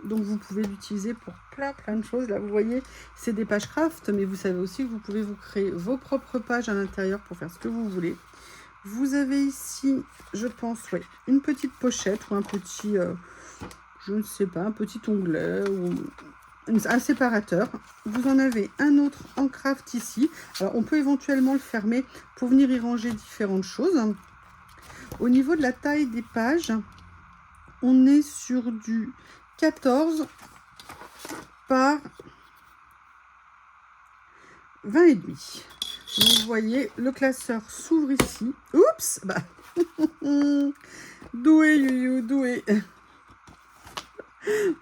Donc, vous pouvez l'utiliser pour plein de choses. Là, vous voyez, c'est des pages craft, mais vous savez aussi que vous pouvez vous créer vos propres pages à l'intérieur pour faire ce que vous voulez. Vous avez ici, je pense, ouais, une petite pochette ou un petit, je ne sais pas, un petit onglet ou un séparateur. Vous en avez un autre en craft ici. Alors, on peut éventuellement le fermer pour venir y ranger différentes choses. Au niveau de la taille des pages, on est sur du 14 par 20,5. Vous voyez, le classeur s'ouvre ici. Oups, bah. Doué, youyou, doué.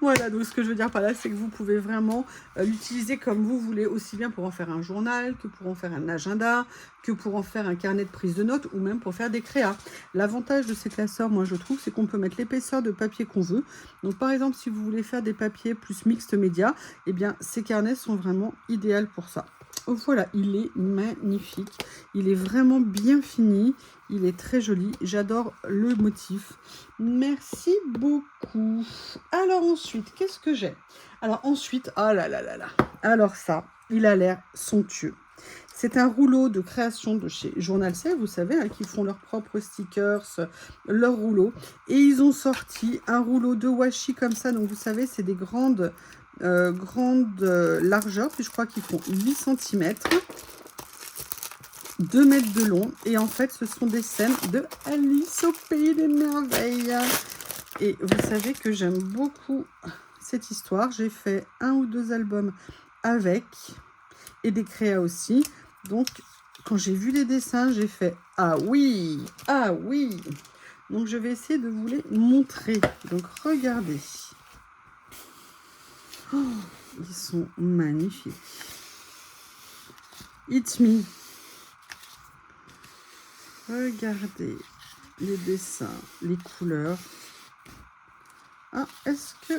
Voilà, donc ce que je veux dire par là, c'est que vous pouvez vraiment l'utiliser comme vous voulez, aussi bien pour en faire un journal, que pour en faire un agenda, que pour en faire un carnet de prise de notes, ou même pour faire des créas. L'avantage de ces classeurs, moi je trouve, c'est qu'on peut mettre l'épaisseur de papier qu'on veut. Donc par exemple, si vous voulez faire des papiers plus mixte média, eh bien ces carnets sont vraiment idéaux pour ça. Voilà, il est magnifique. Il est vraiment bien fini. Il est très joli. J'adore le motif. Merci beaucoup. Alors ensuite, qu'est-ce que j'ai? Alors ensuite, oh là là là là. Alors ça, il a l'air somptueux. C'est un rouleau de création de chez Journal C, vous savez, hein, qui font leurs propres stickers, leurs rouleaux. Et ils ont sorti un rouleau de washi comme ça. Donc vous savez, c'est des grandes largeurs. Puis je crois qu'ils font 8 cm. 2 mètres de long, et en fait ce sont des scènes de Alice au pays des merveilles. Et vous savez que j'aime beaucoup cette histoire. J'ai fait 1 ou 2 albums avec, et des créas aussi. Donc quand j'ai vu les dessins, j'ai fait ah oui, ah oui. Donc je vais essayer de vous les montrer. Donc regardez, oh, ils sont magnifiques. It's me. Regardez les dessins, les couleurs. Ah, est-ce que...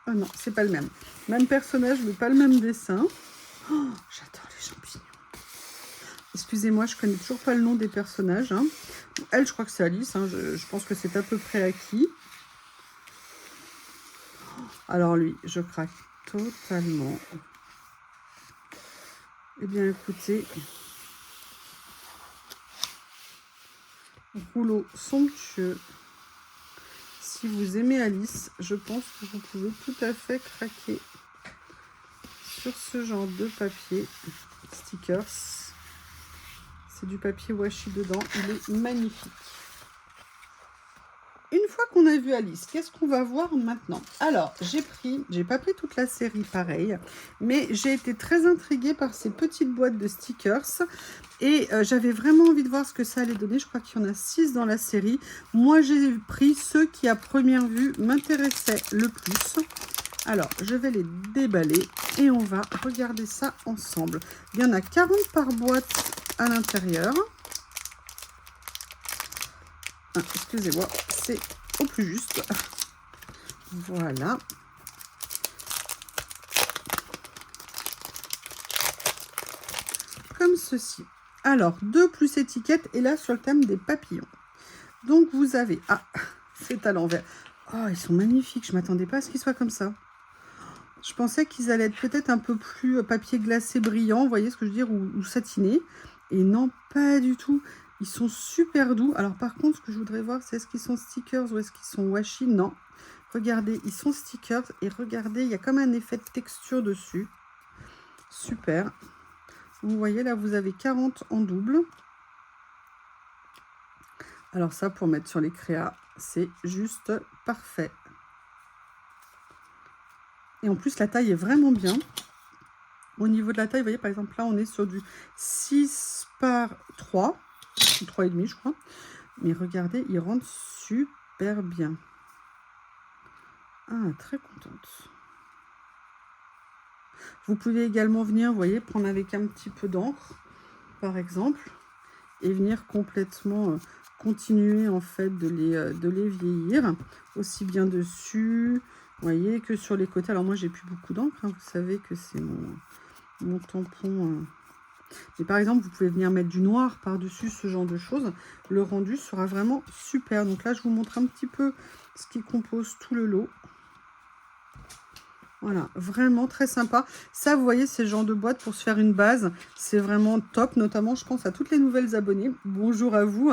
Ah non, c'est pas le même. Même personnage, mais pas le même dessin. Oh, j'adore les champignons. Excusez-moi, je connais toujours pas le nom des personnages. Hein. Elle, je crois que c'est Alice. Hein. Je pense que c'est à peu près acquis. Alors lui, je craque totalement. Eh bien, écoutez... Rouleau somptueux. Si vous aimez Alice, je pense que vous pouvez tout à fait craquer sur ce genre de papier. Stickers. C'est du papier washi dedans. Il est magnifique. Une fois qu'on a vu Alice, qu'est-ce qu'on va voir maintenant? Alors, j'ai pas pris toute la série pareil, mais j'ai été très intriguée par ces petites boîtes de stickers et j'avais vraiment envie de voir ce que ça allait donner. Je crois qu'il y en a 6 dans la série. Moi, j'ai pris ceux qui, à première vue, m'intéressaient le plus. Alors, je vais les déballer et on va regarder ça ensemble. Il y en a 40 par boîte à l'intérieur. Ah, excusez-moi, c'est au plus juste. Voilà. Comme ceci. Alors, 2 plus étiquette, et là, sur le thème des papillons. Donc, vous avez... Ah, c'est à l'envers. Oh, ils sont magnifiques. Je ne m'attendais pas à ce qu'ils soient comme ça. Je pensais qu'ils allaient être peut-être un peu plus papier glacé brillant, vous voyez ce que je veux dire, ou satiné. Et non, pas du tout. Ils sont super doux. Alors par contre, ce que je voudrais voir, c'est est-ce qu'ils sont stickers ou est-ce qu'ils sont washi? Non. Regardez, ils sont stickers. Et regardez, il y a comme un effet de texture dessus. Super. Vous voyez, là, vous avez 40 en double. Alors ça, pour mettre sur les créas, c'est juste parfait. Et en plus, la taille est vraiment bien. Au niveau de la taille, vous voyez, par exemple, là, on est sur du 6 par 3. 3,5 je crois. Mais regardez, il rentre super bien. Ah, très contente. Vous pouvez également venir, vous voyez, prendre avec un petit peu d'encre, par exemple, et venir complètement continuer, en fait, de les vieillir. Aussi bien dessus, vous voyez, que sur les côtés. Alors, moi, j'ai plus beaucoup d'encre. Hein. Vous savez que c'est mon tampon... Mais par exemple, vous pouvez venir mettre du noir par-dessus, ce genre de choses. Le rendu sera vraiment super. Donc là, je vous montre un petit peu ce qui compose tout le lot. Voilà, vraiment très sympa. Ça, vous voyez, ces genres de boîtes pour se faire une base, c'est vraiment top. Notamment, je pense à toutes les nouvelles abonnées. Bonjour à vous,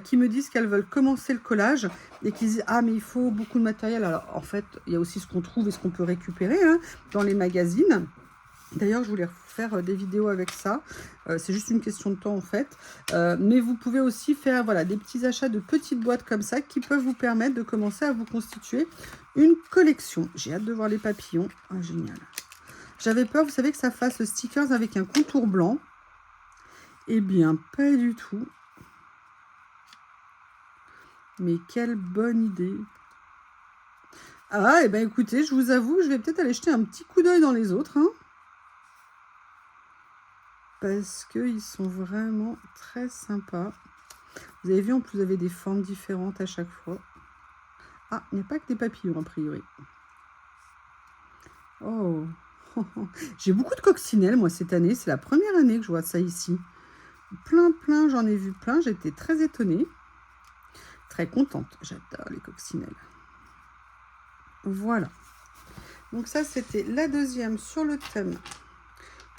qui me disent qu'elles veulent commencer le collage et qui disent « Ah, mais il faut beaucoup de matériel. » Alors, en fait, il y a aussi ce qu'on trouve et ce qu'on peut récupérer hein, dans les magazines. D'ailleurs, je voulais faire des vidéos avec ça. C'est juste une question de temps, en fait. Mais vous pouvez aussi faire voilà, des petits achats de petites boîtes comme ça qui peuvent vous permettre de commencer à vous constituer une collection. J'ai hâte de voir les papillons. Ah, génial. J'avais peur, vous savez, que ça fasse le stickers avec un contour blanc. Eh bien, pas du tout. Mais quelle bonne idée. Ah, et bien écoutez, je vous avoue, je vais peut-être aller jeter un petit coup d'œil dans les autres, hein. Parce qu'ils sont vraiment très sympas. Vous avez vu, en plus, vous avez des formes différentes à chaque fois. Ah, il n'y a pas que des papillons, a priori. Oh, j'ai beaucoup de coccinelles, moi, cette année. C'est la première année que je vois ça ici. Plein, j'en ai vu plein. J'étais très étonnée. Très contente. J'adore les coccinelles. Voilà. Donc ça, c'était la deuxième sur le thème.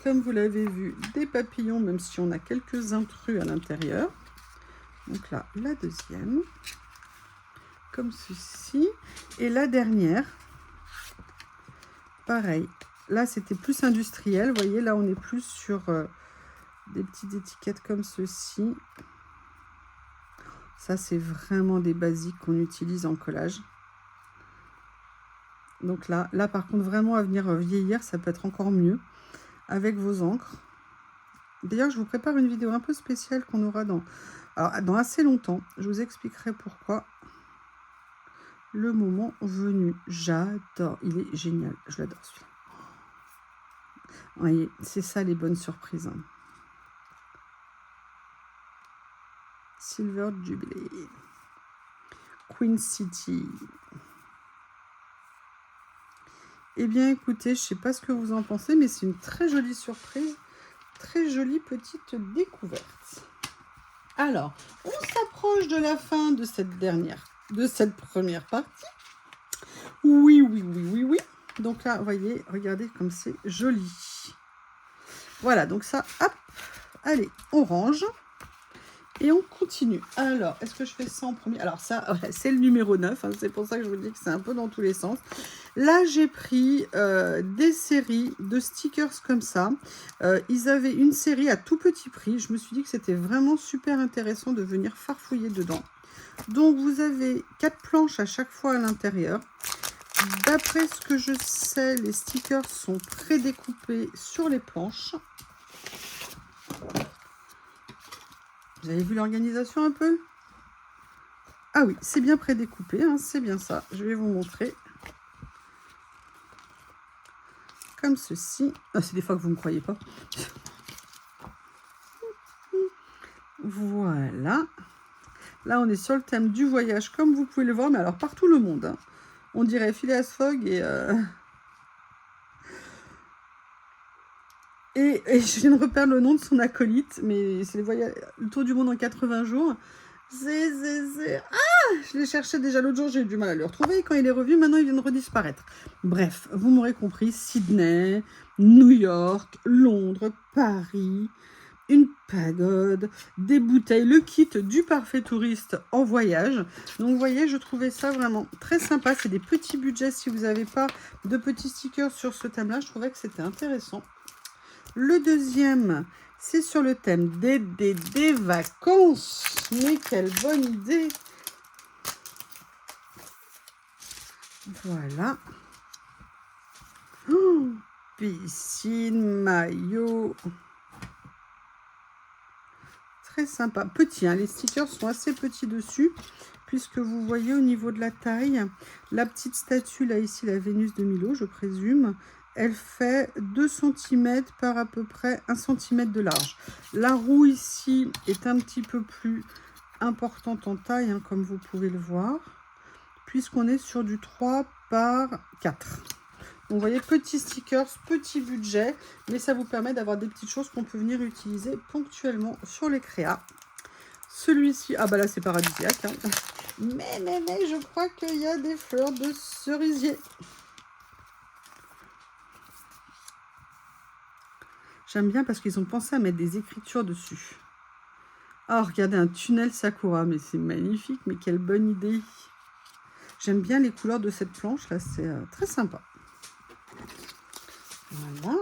Comme vous l'avez vu, des papillons, même si on a quelques intrus à l'intérieur. Donc là, la deuxième. Comme ceci. Et la dernière. Pareil. Là, c'était plus industriel. Vous voyez, là, on est plus sur des petites étiquettes comme ceci. Ça, c'est vraiment des basiques qu'on utilise en collage. Donc là, par contre, vraiment à venir vieillir, ça peut être encore mieux avec vos encres. D'ailleurs, je vous prépare une vidéo un peu spéciale qu'on aura dans assez longtemps. Je vous expliquerai pourquoi le moment venu. J'adore, il est génial. Je l'adore celui-là. Vous voyez, c'est ça les bonnes surprises. Hein. Silver Jubilee. Queen City. Eh bien, écoutez, je ne sais pas ce que vous en pensez, mais c'est une très jolie surprise. Très jolie petite découverte. Alors, on s'approche de la fin de cette première partie. Oui. Donc là, vous voyez, regardez comme c'est joli. Voilà, donc ça, hop, allez, on range. Et on continue. Alors, est-ce que je fais ça en premier? Alors ça, ouais, c'est le numéro 9. Hein, c'est pour ça que je vous dis que c'est un peu dans tous les sens. Là, j'ai pris des séries de stickers comme ça. Ils avaient une série à tout petit prix. Je me suis dit que c'était vraiment super intéressant de venir farfouiller dedans. Donc, vous avez 4 planches à chaque fois à l'intérieur. D'après ce que je sais, les stickers sont prédécoupés sur les planches. Vous avez vu l'organisation un peu? Ah oui, c'est bien prédécoupé, hein, c'est bien ça. Je vais vous montrer. Comme ceci. Ah, c'est des fois que vous ne me croyez pas. Voilà. Là, on est sur le thème du voyage, comme vous pouvez le voir, mais alors partout le monde. Hein. On dirait Phileas Fogg et je viens de reperdre le nom de son acolyte, mais c'est le tour du monde en 80 jours. Je l'ai cherché déjà l'autre jour, j'ai eu du mal à le retrouver. Quand il est revenu, maintenant il vient de redisparaître. Bref, vous m'aurez compris, Sydney, New York, Londres, Paris, une pagode, des bouteilles, le kit du parfait touriste en voyage. Donc vous voyez, je trouvais ça vraiment très sympa. C'est des petits budgets si vous n'avez pas de petits stickers sur ce thème-là. Je trouvais que c'était intéressant. Le deuxième, c'est sur le thème des vacances. Mais quelle bonne idée! Voilà. Oh, piscine, maillot. Très sympa. Petit, hein, les stickers sont assez petits dessus. Puisque vous voyez au niveau de la taille, la petite statue, là, ici, la Vénus de Milo, je présume, elle fait 2 cm par à peu près 1 cm de large. La roue ici est un petit peu plus importante en taille, hein, comme vous pouvez le voir, puisqu'on est sur du 3 par 4. Donc vous voyez, petits stickers, petit budget, mais ça vous permet d'avoir des petites choses qu'on peut venir utiliser ponctuellement sur les créas. Celui-ci, ah bah là c'est paradisiaque, hein. Mais je crois qu'il y a des fleurs de cerisier. J'aime bien parce qu'ils ont pensé à mettre des écritures dessus. Ah, regardez, un tunnel Sakura, mais c'est magnifique, mais quelle bonne idée. J'aime bien les couleurs de cette planche, là, c'est très sympa. Voilà.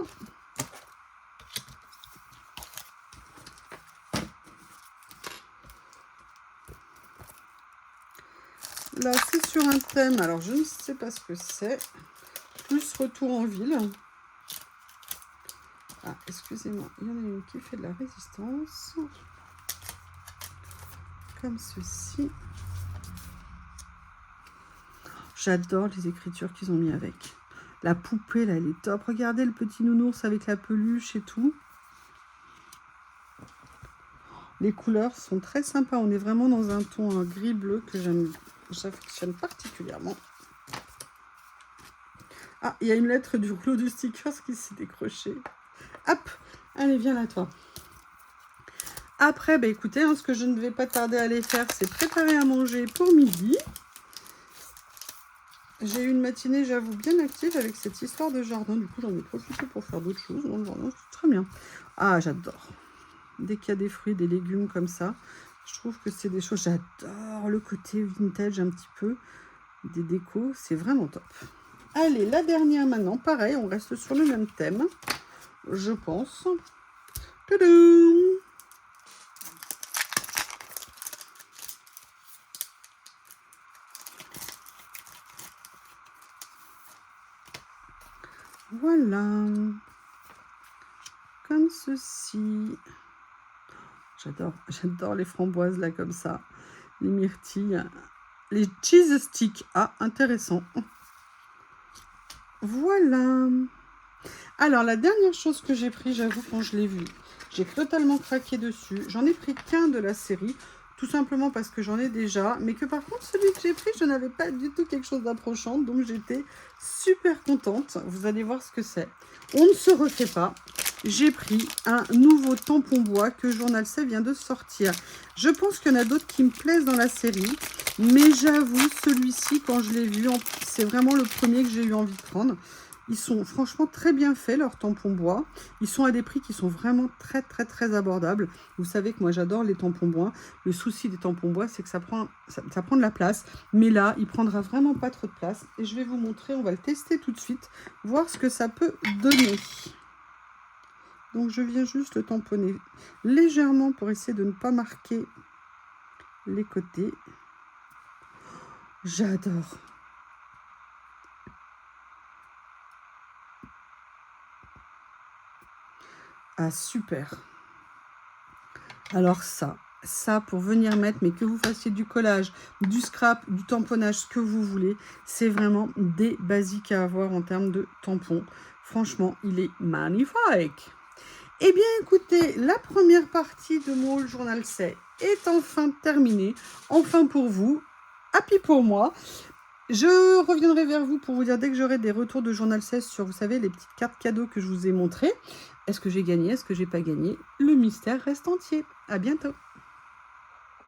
Là, c'est sur un thème, alors je ne sais pas ce que c'est. Plus retour en ville. Ah, excusez-moi, il y en a une qui fait de la résistance. Comme ceci. J'adore les écritures qu'ils ont mis avec. La poupée, là, elle est top. Regardez le petit nounours avec la peluche et tout. Les couleurs sont très sympas. On est vraiment dans un ton gris-bleu que j'affectionne particulièrement. Ah, il y a une lettre du rouleau de stickers qui s'est décrochée. Hop, allez, viens là, toi. Après, bah, écoutez, ce que je ne vais pas tarder à aller faire, c'est préparer à manger pour midi. J'ai eu une matinée, j'avoue, bien active avec cette histoire de jardin. Du coup, j'en ai profité pour faire d'autres choses dans le jardin. C'est très bien. Ah, j'adore. Dès qu'il y a des fruits, des légumes comme ça, je trouve que c'est des choses... J'adore le côté vintage un petit peu des décos. C'est vraiment top. Allez, la dernière maintenant. Pareil, on reste sur le même thème, je pense. Tadam! Voilà, comme ceci. J'adore les framboises là comme ça, les myrtilles, les cheese sticks. Ah, intéressant. Voilà. Alors, la dernière chose que j'ai pris, j'avoue, quand je l'ai vu, j'ai totalement craqué dessus. J'en ai pris qu'un de la série, tout simplement parce que j'en ai déjà, mais que par contre, celui que j'ai pris, je n'avais pas du tout quelque chose d'approchant, donc j'étais super contente. Vous allez voir ce que c'est. On ne se refait pas. J'ai pris un nouveau tampon bois que Journal C vient de sortir. Je pense qu'il y en a d'autres qui me plaisent dans la série, mais j'avoue, celui-ci, quand je l'ai vu, c'est vraiment le premier que j'ai eu envie de prendre. Ils sont franchement très bien faits, leurs tampons bois. Ils sont à des prix qui sont vraiment très abordables. Vous savez que moi, j'adore les tampons bois. Le souci des tampons bois, c'est que ça prend de la place. Mais là, il prendra vraiment pas trop de place. Et je vais vous montrer, on va le tester tout de suite, voir ce que ça peut donner. Donc, je viens juste le tamponner légèrement pour essayer de ne pas marquer les côtés. J'adore. Ah, super. Alors ça pour venir mettre, mais que vous fassiez du collage, du scrap, du tamponnage, ce que vous voulez, c'est vraiment des basiques à avoir en termes de tampons. Franchement, il est magnifique. Eh bien, écoutez, la première partie de mon Journal C est enfin terminée. Enfin pour vous, happy pour moi. Je reviendrai vers vous pour vous dire dès que j'aurai des retours de Journal 16 sur, vous savez, les petites cartes cadeaux que je vous ai montrées. Est-ce que j'ai gagné? Est-ce que j'ai pas gagné? Le mystère reste entier. À bientôt.